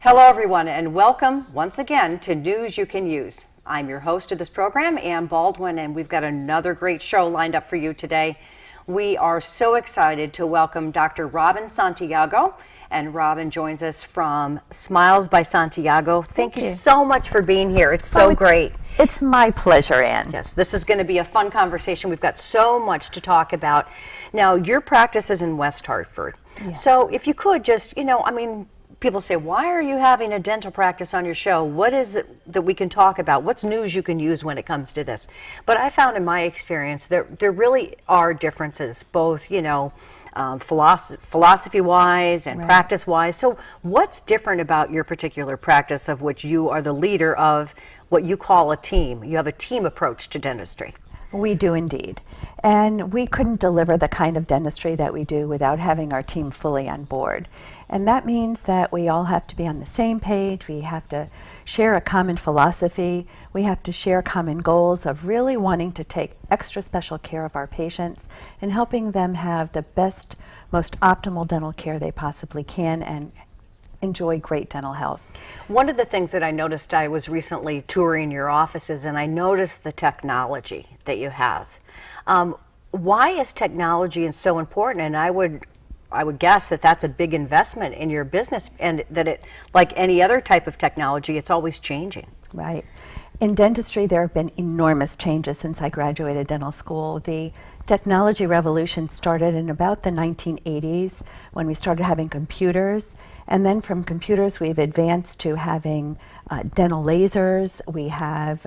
Hello everyone, and welcome once again to News You Can Use. I'm your host of this program, Ann Baldwin, and we've got another great show lined up for you today. We are so excited to welcome Dr. Robin Santiago, and Robin joins us from Smiles by Santiago. Thank you so much for being here. It's so great. It's my pleasure, Ann. Yes, this is going to be a fun conversation. We've got so much to talk about. Now, your practice is in West Hartford. Yes. So if you could just, people say, why are you having a dental practice on your show? What is it that we can talk about? What's news you can use when it comes to this? But I found in my experience that there really are differences, both, philosophy-wise and practice-wise. So what's different about your particular practice, of which you are the leader of what you call a team? You have a team approach to dentistry. We do indeed. And we couldn't deliver the kind of dentistry that we do without having our team fully on board. And that means that we all have to be on the same page. We have to share a common philosophy. We have to share common goals of really wanting to take extra special care of our patients and helping them have the best, most optimal dental care they possibly can and enjoy great dental health. One of the things that I noticed, I was recently touring your offices, and I noticed the technology that you have. Why is technology so important? And I would guess that that's a big investment in your business, and that it, like any other type of technology, it's always changing. Right. In dentistry, there have been enormous changes since I graduated dental school. The technology revolution started in about the 1980s when we started having computers. And then from computers, we've advanced to having dental lasers. We have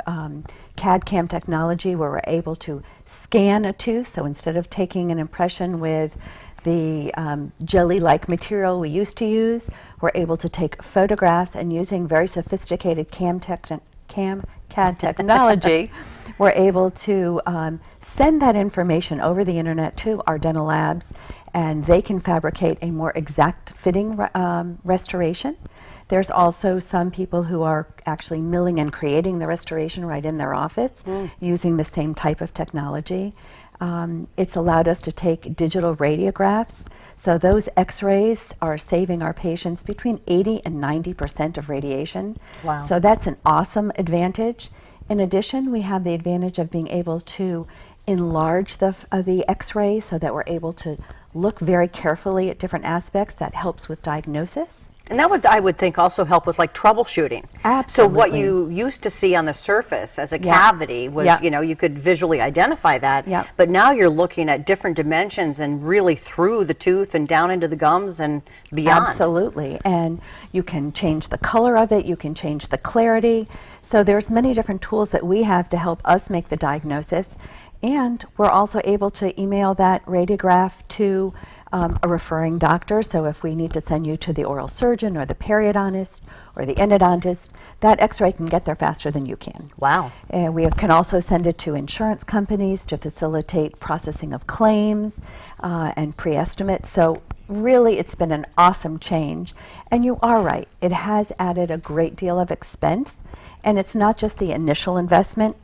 CAD/CAM technology where we're able to scan a tooth. So instead of taking an impression with the jelly-like material we used to use, we're able to take photographs, and using very sophisticated CAD technology, we're able to send that information over the internet to our dental labs, and they can fabricate a more exact fitting restoration. There's also some people who are actually milling and creating the restoration right in their office using the same type of technology. It's allowed us to take digital radiographs. So those x-rays are saving our patients between 80 and 90% of radiation. Wow. So that's an awesome advantage. In addition, we have the advantage of being able to enlarge the x-ray so that we're able to look very carefully at different aspects. That helps with diagnosis. And that would, I would think, also help with like troubleshooting. Absolutely. So what you used to see on the surface as a cavity was, you could visually identify that. But now you're looking at different dimensions and really through the tooth and down into the gums and beyond. Absolutely. And you can change the color of it. You can change the clarity. So there's many different tools that we have to help us make the diagnosis. And we're also able to email that radiograph to a referring doctor. So if we need to send you to the oral surgeon or the periodontist or the endodontist, that x-ray can get there faster than you can. Wow. And we can also send it to insurance companies to facilitate processing of claims and pre-estimates. So really, it's been an awesome change. And you are right, it has added a great deal of expense. And it's not just the initial investment.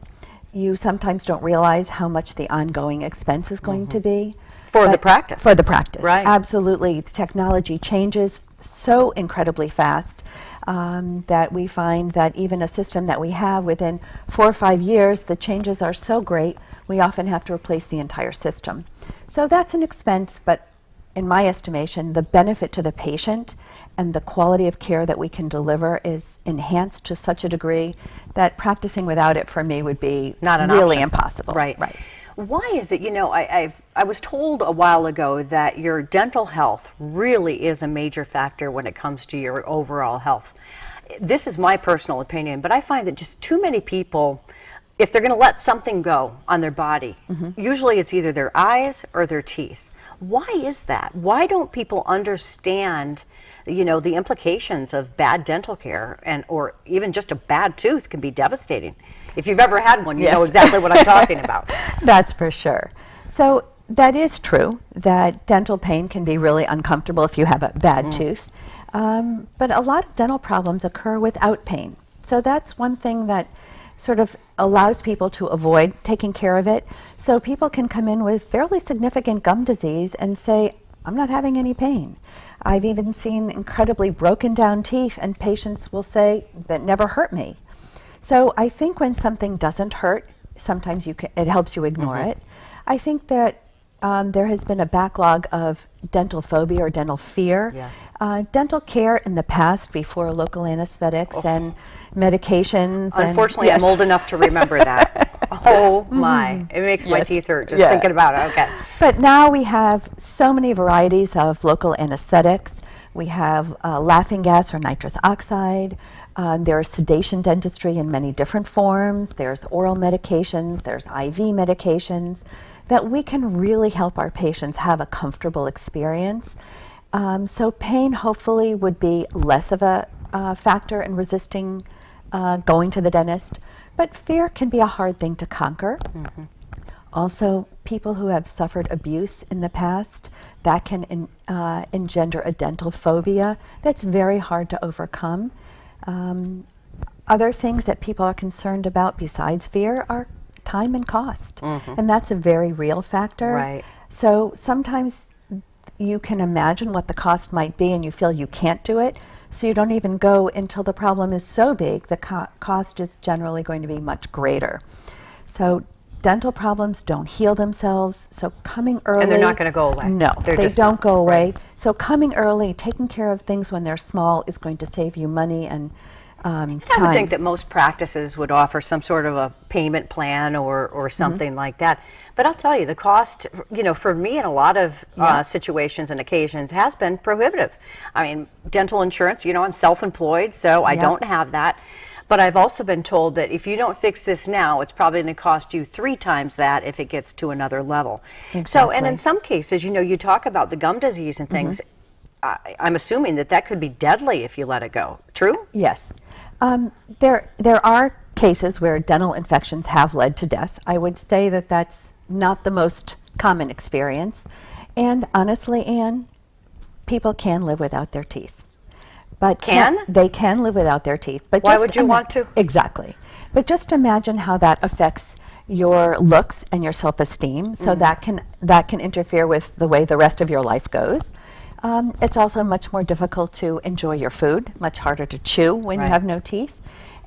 You sometimes don't realize how much the ongoing expense is going to be. For the practice. For the practice, right. Absolutely. The technology changes so incredibly fast that we find that even a system that we have within 4 or 5 years, the changes are so great, we often have to replace the entire system. So that's an expense, but in my estimation, the benefit to the patient and the quality of care that we can deliver is enhanced to such a degree that practicing without it for me would be not an really option. Impossible. Right. Why is it, I was told a while ago that your dental health really is a major factor when it comes to your overall health. This is my personal opinion, but I find that just too many people, if they're going to let something go on their body, usually it's either their eyes or their teeth. Why is that? Why don't people understand, the implications of bad dental care, or even just a bad tooth can be devastating? If you've ever had one, you know exactly what I'm talking about. That's for sure. So that is true, that dental pain can be really uncomfortable if you have a bad tooth. But a lot of dental problems occur without pain. So that's one thing that sort of allows people to avoid taking care of it. So people can come in with fairly significant gum disease and say, I'm not having any pain. I've even seen incredibly broken down teeth, and patients will say that never hurt me. So I think when something doesn't hurt, sometimes it helps you ignore it. I think that there has been a backlog of dental phobia or dental fear. Yes. Dental care in the past, before local anesthetics and medications. Unfortunately, I'm old enough to remember that. Oh my, it makes my teeth hurt just thinking about it. Okay. But now we have so many varieties of local anesthetics. We have laughing gas or nitrous oxide. There's sedation dentistry in many different forms. There's oral medications. There's IV medications that we can really help our patients have a comfortable experience. So pain hopefully would be less of a factor in resisting going to the dentist. But fear can be a hard thing to conquer. Also, people who have suffered abuse in the past, that can engender a dental phobia that's very hard to overcome. Other things that people are concerned about besides fear are time and cost. And that's a very real factor. Right. So sometimes you can imagine what the cost might be and you feel you can't do it. So you don't even go until the problem is so big, the cost is generally going to be much greater. So dental problems don't heal themselves. So coming early. And they're not going to go away. No, they don't not. go away. Right. So coming early, taking care of things when they're small is going to save you money and time. I would think that most practices would offer some sort of a payment plan or something like that. But I'll tell you, the cost, for me in a lot of situations and occasions has been prohibitive. I mean, dental insurance, I'm self-employed, so I don't have that. But I've also been told that if you don't fix this now, it's probably going to cost you 3 times that if it gets to another level. Exactly. So, and in some cases, you talk about the gum disease and things. I'm assuming that could be deadly if you let it go. True? Yes. There are cases where dental infections have led to death. I would say that that's not the most common experience. And honestly, Anne, people can live without their teeth. But they can live without their teeth. But why would you want to? Exactly. But just imagine how that affects your looks and your self-esteem. So that can interfere with the way the rest of your life goes. It's also much more difficult to enjoy your food, much harder to chew when you have no teeth.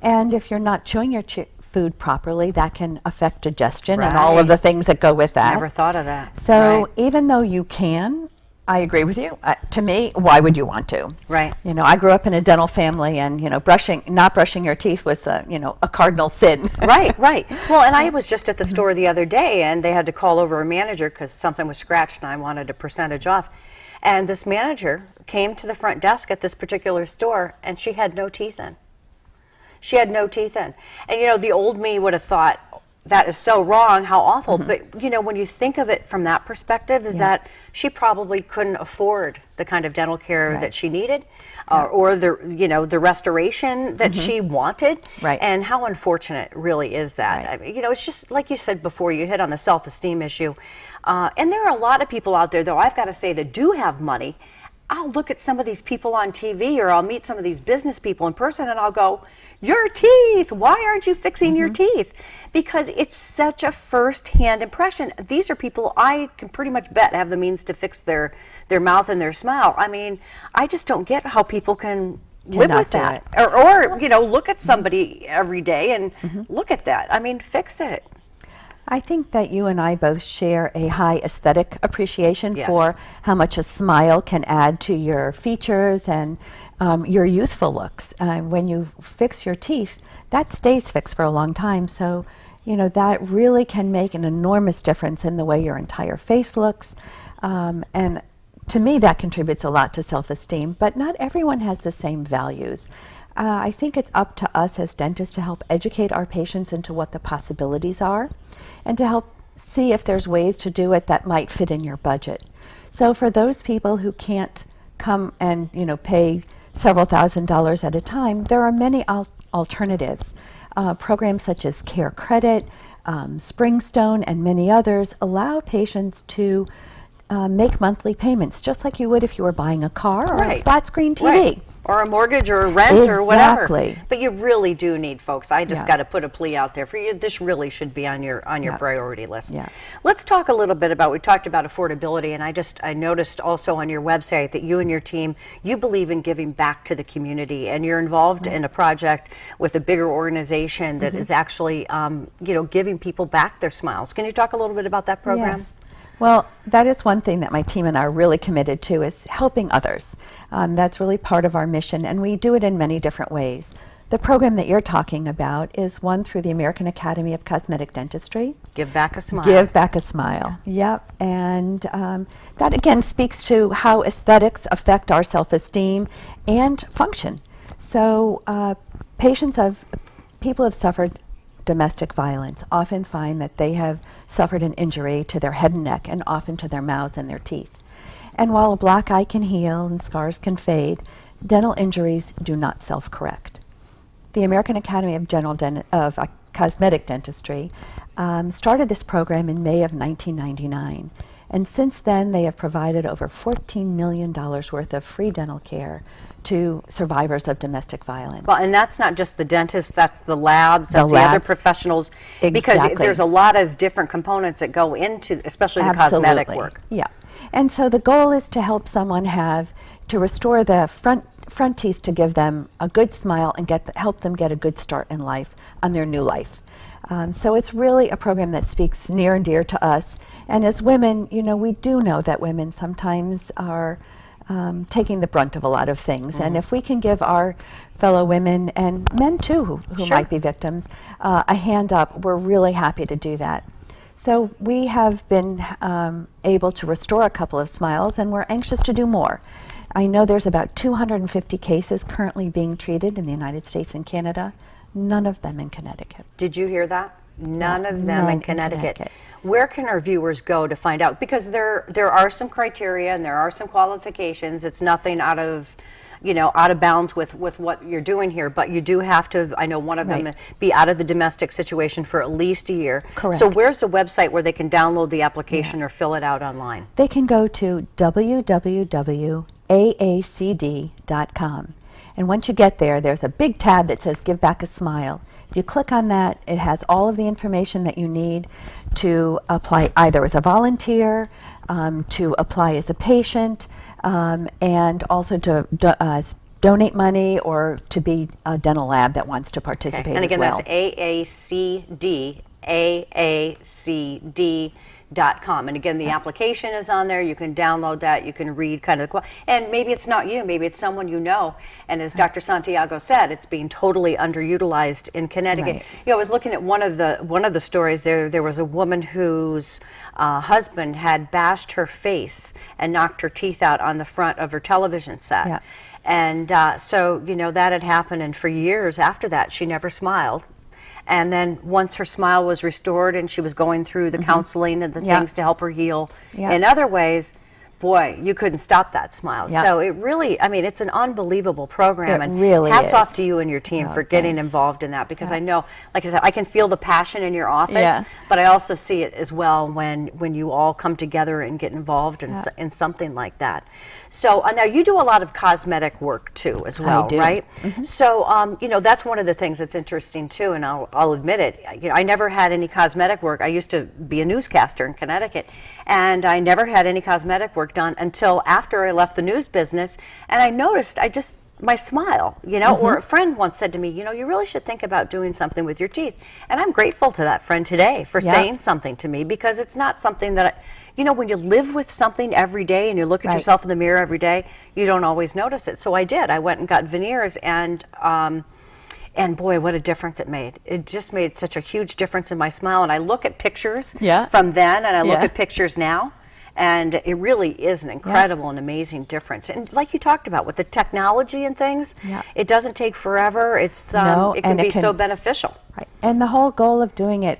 And if you're not chewing your food properly, that can affect digestion and all of the things that go with that. Never thought of that. So even though you can, I agree with you. To me, why would you want to? Right. I grew up in a dental family, and not brushing your teeth was a cardinal sin. Right. Well, and I was just at the store the other day, and they had to call over a manager because something was scratched, and I wanted a percentage off. And this manager came to the front desk at this particular store, and she had no teeth in. She had no teeth in. And, the old me would have thought, that is so wrong, how awful. But, when you think of it from that perspective, is that she probably couldn't afford the kind of dental care that she needed or the restoration that she wanted. Right. And how unfortunate really is that? Right. I mean, it's just like you said before, you hit on the self-esteem issue. And there are a lot of people out there, though, I've got to say, that do have money. I'll look at some of these people on TV or I'll meet some of these business people in person and I'll go, your teeth, why aren't you fixing your teeth? Because it's such a first-hand impression. These are people I can pretty much bet have the means to fix their mouth and their smile. I mean, I just don't get how people can live with that. Or look at somebody every day and look at that. I mean, fix it. I think that you and I both share a high aesthetic appreciation for how much a smile can add to your features and your youthful looks. When you fix your teeth, that stays fixed for a long time. So, that really can make an enormous difference in the way your entire face looks. And to me, that contributes a lot to self-esteem, but not everyone has the same values. I think it's up to us as dentists to help educate our patients into what the possibilities are and to help see if there's ways to do it that might fit in your budget. So for those people who can't come and pay several $1,000s at a time, there are many alternatives. Programs such as Care Credit, Springstone, and many others allow patients to make monthly payments, just like you would if you were buying a car or a flat screen TV. Right. or a mortgage or a rent or whatever. Exactly. But you really do need, folks. I just Yeah. got to put a plea out there for you. This really should be on your Yeah. priority list. Yeah. Let's talk a little bit about, we talked about affordability, and I noticed also on your website that you and your team, you believe in giving back to the community, and you're involved in a project with a bigger organization that is actually, giving people back their smiles. Can you talk a little bit about that program? Yes. Well, that is one thing that my team and I are really committed to, is helping others. That's really part of our mission, and we do it in many different ways. The program that you're talking about is one through the American Academy of Cosmetic Dentistry. Give back a smile. Give back a smile. Yep. And that again speaks to how aesthetics affect our self-esteem and function. So people have suffered domestic violence often find that they have suffered an injury to their head and neck, and often to their mouths and their teeth. And while a black eye can heal and scars can fade, dental injuries do not self-correct. The American Academy of Cosmetic Dentistry started this program in May of 1999. And since then, they have provided over $14 million worth of free dental care to survivors of domestic violence. Well, and that's not just the dentist, that's the labs, that's the other professionals. Because Exactly. there's a lot of different components that go into, especially the cosmetic work. Yeah. And so the goal is to help someone to restore the front teeth, to give them a good smile and help them get a good start in life, on their new life. So it's really a program that speaks near and dear to us. And as women, we do know that women sometimes are taking the brunt of a lot of things. And if we can give our fellow women, and men too, who Sure. might be victims, a hand up, we're really happy to do that. So we have been able to restore a couple of smiles, and we're anxious to do more. I know there's about 250 cases currently being treated in the United States and Canada, none of them in Connecticut. Did you hear that? None of them none in in Connecticut. Connecticut. Where can our viewers go to find out? Because there are some criteria and there are some qualifications. It's nothing out of bounds with what you're doing here, but you do have to, I know one of them, be out of the domestic situation for at least a year. Correct. So where's the website where they can download the application or fill it out online? They can go to www.aacd.com. And once you get there, there's a big tab that says Give Back a Smile. If you click on that, it has all of the information that you need to apply either as a volunteer, to apply as a patient, and also to donate money, or to be a dental lab that wants to participate And again, as well. that's aacd.com. And again, the application is on there. You can download that. You can read kind of and maybe it's not you, maybe it's someone you know. And as Dr. Santiago said, it's being totally underutilized in Connecticut. Right. I was looking at one of the stories. There was a woman whose husband had bashed her face and knocked her teeth out on the front of her television set. Yeah. And so that had happened, and for years after that she never smiled. And then once her smile was restored and she was going through the counseling and the things to help her heal in other ways, boy, you couldn't stop that smile. So it really, it's an unbelievable program. It and really hats is. off to you and your team for getting thanks. involved in that, because I know, like I said, I can feel the passion in your office, Yeah. but I also see it as well when you all come together and get involved in something like that. So now you do a lot of cosmetic work too as well, do. right? So that's one of the things that's interesting too, and I'll admit it. I never had any cosmetic work. I used to be a newscaster in Connecticut, and I never had any cosmetic work done until after I left the news business, and I noticed my smile, or a friend once said to me, you really should think about doing something with your teeth. And I'm grateful to that friend today for saying something to me, because it's not something that, when you live with something every day and you look at yourself in the mirror every day, you don't always notice it. So I did. I went and got veneers, and boy, what a difference it made. It just made such a huge difference in my smile. And I look at pictures from then, and I look at pictures now, and it really is an incredible and amazing difference. And like you talked about with the technology and things, it doesn't take forever. It's it can be so beneficial. Right. And the whole goal of doing it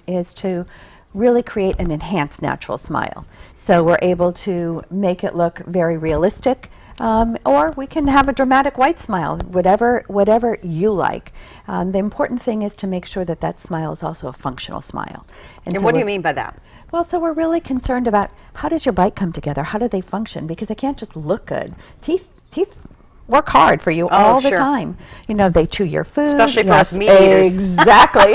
is to really create an enhanced natural smile. So we're able to make it look very realistic, or we can have a dramatic white smile, whatever you like. The important thing is to make sure that smile is also a functional smile. And so what do you mean by that? Well, so we're really concerned about how does your bite come together? How do they function? Because they can't just look good. Teeth work hard for you all the sure. time. You know, they chew your food. Especially for us meat eaters. Exactly.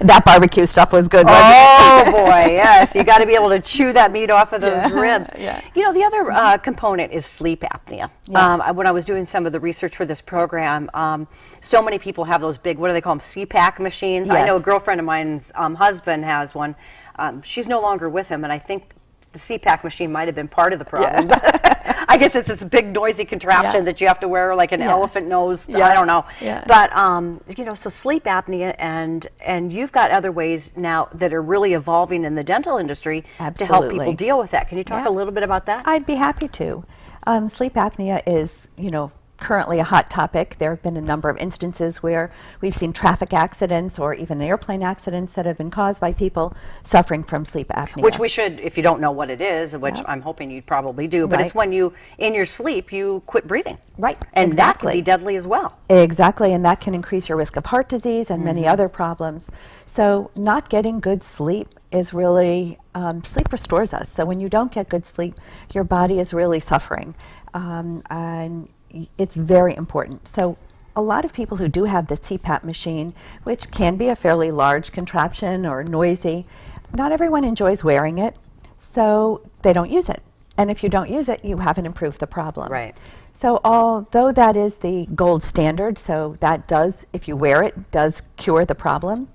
That barbecue stuff was good, wasn't Oh it? boy, yes. You got to be able to chew that meat off of those ribs. Yeah. You know, the other component is sleep apnea. Yeah. When I was doing some of the research for this program, so many people have those big, what do they call them, CPAP machines. I Yes. know a girlfriend of mine's husband has one. She's no longer with him, and I think the CPAP machine might have been part of the problem. I guess it's this big noisy contraption that you have to wear like an elephant nose. I don't know. Yeah. But you know, so sleep apnea, and you've got other ways now that are really evolving in the dental industry to help people Absolutely. deal with that. Can you talk Yeah. a little bit about that? I'd be happy to. Sleep apnea is, you know, currently a hot topic. There have been a number of instances where we've seen traffic accidents or even airplane accidents that have been caused by people suffering from sleep apnea. Which we should, if you don't know what it is, which I'm hoping you probably do, but it's Right. when you, in your sleep, you quit breathing. Right, And that can exactly. be deadly as well. Exactly, and that can increase your risk of heart disease and many other problems. So not getting good sleep is really, sleep restores us. So when you don't get good sleep, your body is really suffering. And it's very important. So a lot of people who do have the CPAP machine, which can be a fairly large contraption or noisy, not everyone enjoys wearing it, so they don't use it. And if you don't use it, you haven't improved the problem. Right. So although that is the gold standard, so that does, if you wear it, does cure the problem,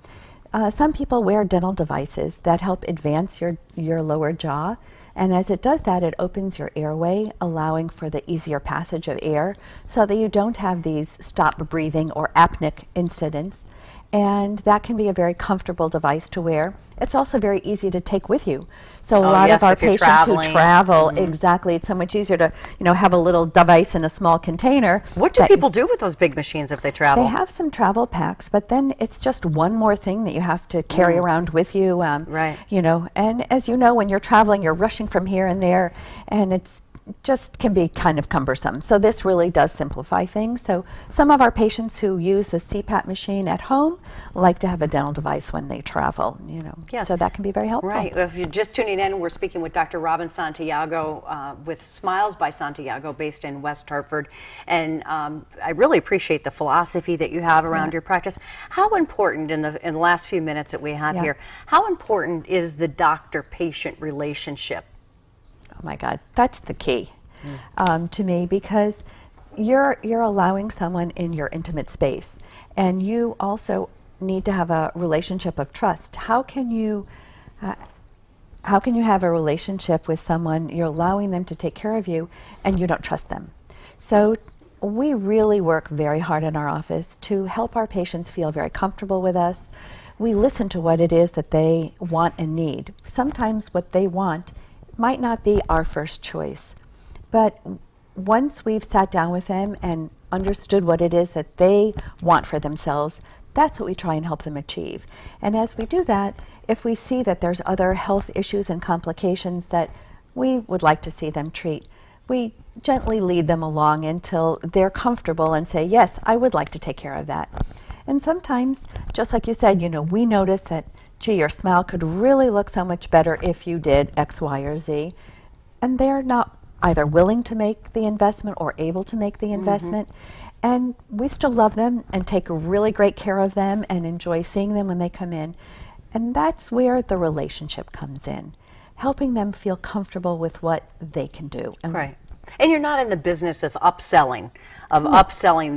some people wear dental devices that help advance your lower jaw. And as it does that, it opens your airway, allowing for the easier passage of air so that you don't have these stop breathing or apneic incidents. And that can be a very comfortable device to wear. It's also very easy to take with you. So a lot yes, of our if you're patients traveling. who travel, exactly, it's so much easier to, you know, have a little device in a small container. What do that- people do with those big machines if they travel? They have some travel packs, but then it's just one more thing that you have to carry around with you. Right. You know, and as you know, when you're traveling, you're rushing from here and there, and it's just can be kind of cumbersome. So this really does simplify things. So some of our patients who use a CPAP machine at home like to have a dental device when they travel, you know. Yes. So that can be very helpful. Right. If you're just tuning in, we're speaking with Dr. Robin Santiago with Smiles by Santiago, based in West Hartford. And I really appreciate the philosophy that you have around your practice. How important, in the last few minutes that we have here, how important is the doctor-patient relationship? Oh my God, that's the key to me, because you're allowing someone in your intimate space, and you also need to have a relationship of trust. How can you have a relationship with someone you're allowing them to take care of you and you don't trust them? So we really work very hard in our office to help our patients feel very comfortable with us. We listen to what it is that they want and need. Sometimes what they want might not be our first choice, but once we've sat down with them and understood what it is that they want for themselves, that's what we try and help them achieve. And as we do that, if we see that there's other health issues and complications that we would like to see them treat, we gently lead them along until they're comfortable and say, yes, I would like to take care of that. And sometimes, just like you said, you know, we notice that, gee, your smile could really look so much better if you did X, Y, or Z. And they're not either willing to make the investment or able to make the investment. And we still love them and take really great care of them and enjoy seeing them when they come in. And that's where the relationship comes in, helping them feel comfortable with what they can do. And Right. And you're not in the business of upselling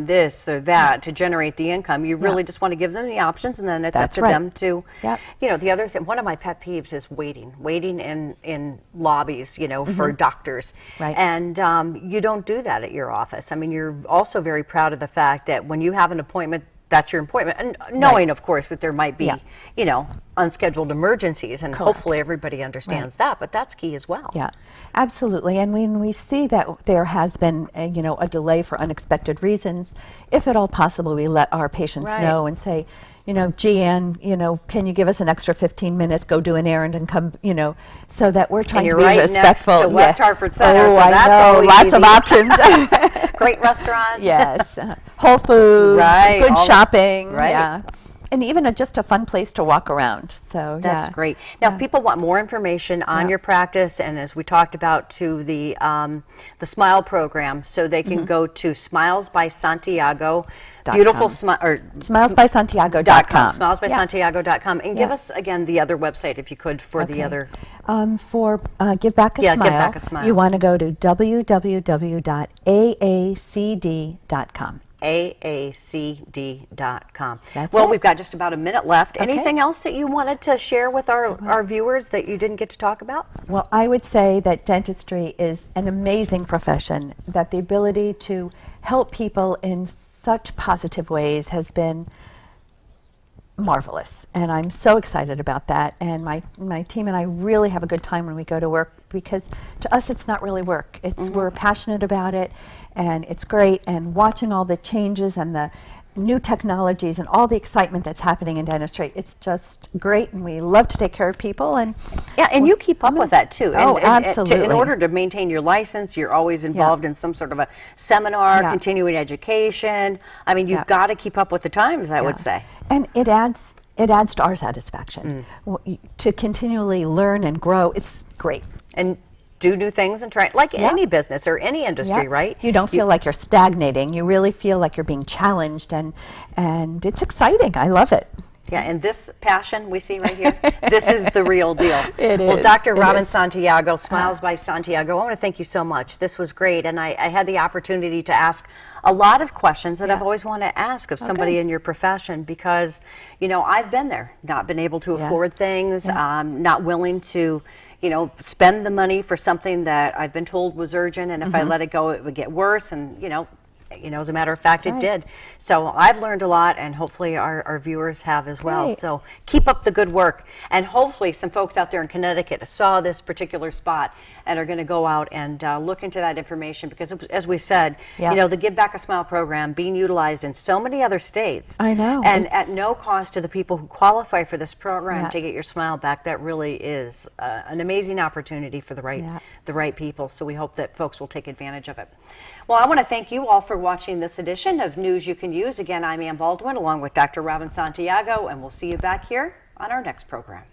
this or that to generate the income. You really just want to give them the options, and then it's That's up to right. them to, Yep. you know, the other thing, one of my pet peeves is waiting in lobbies, you know, for doctors. Right. And you don't do that at your office. I mean, you're also very proud of the fact that when you have an appointment, that's your appointment, and knowing, of course, that there might be, Yeah. you know, unscheduled emergencies, and Correct. hopefully everybody understands that, but that's key as well. Yeah, absolutely. And when we see that there has been, you know, a delay for unexpected reasons, if at all possible, we let our patients Right. know and say, you know, gee, Ann, you know, can you give us an extra 15 minutes, go do an errand and come, you know, so that we're trying And to you're be right next respectful. to West Hartford Center, Oh, so I that's know, always lots of easy. options. Great restaurants. Yes, Whole Foods, Right, good all the- shopping. right. Yeah. and even just a fun place to walk around. So That's yeah. great. Now, if people want more information on Yeah. your practice, and as we talked about, to the Smile program, so they can go to Smiles by Santiago, beautiful smile, or Smilesbysantiago.com. smilesbysantiago.com, and give Yeah. us again the other website if you could for the other. For Give Back a Yeah, Smile, Give Back a Smile. you want to go to www.aacd.com. aacd.com. That's Well, it. we've got just about a minute left. Okay. Anything else that you wanted to share with our viewers that you didn't get to talk about? Well, I would say that dentistry is an amazing profession, that the ability to help people in such positive ways has been marvelous, and I'm so excited about that. And my team and I really have a good time when we go to work, because to us it's not really work. It's we're passionate about it, and it's great. And watching all the changes and the new technologies and all the excitement that's happening in dentistry, it's just great, and we love to take care of people. And Yeah, and you keep up with that too. Oh, And absolutely. in order to maintain your license, you're always involved in some sort of a seminar, Yeah. continuing education. I mean, you've Yeah. got to keep up with the times, I would say. And it adds to our satisfaction. To continually learn and grow. It's great. And do new things and try, like any business or any industry, Yeah. right? You don't feel like you're stagnating. You really feel like you're being challenged, and it's exciting. I love it. Yeah, and this passion we see right here, this is the real deal. It Well, is. Dr. It Robin is. Santiago, Smiles by Santiago, I want to thank you so much. This was great, and I had the opportunity to ask a lot of questions that I've always wanted to ask of somebody in your profession, because, you know, I've been there, not been able to afford things, not willing to, you know, spend the money for something that I've been told was urgent, and if I let it go, it would get worse, and, you know, as a matter of fact, it did. So I've learned a lot, and hopefully our viewers have as well. Great. So keep up the good work. And hopefully some folks out there in Connecticut saw this particular spot and are going to go out and look into that information, because as we said, you know, the Give Back a Smile program being utilized in so many other states. I know. And at no cost to the people who qualify for this program to get your smile back. That really is an amazing opportunity for the right people. So we hope that folks will take advantage of it. Well, I want to thank you all for watching this edition of News You Can Use. Again, I'm Ann Baldwin along with Dr. Robin Santiago, and we'll see you back here on our next program.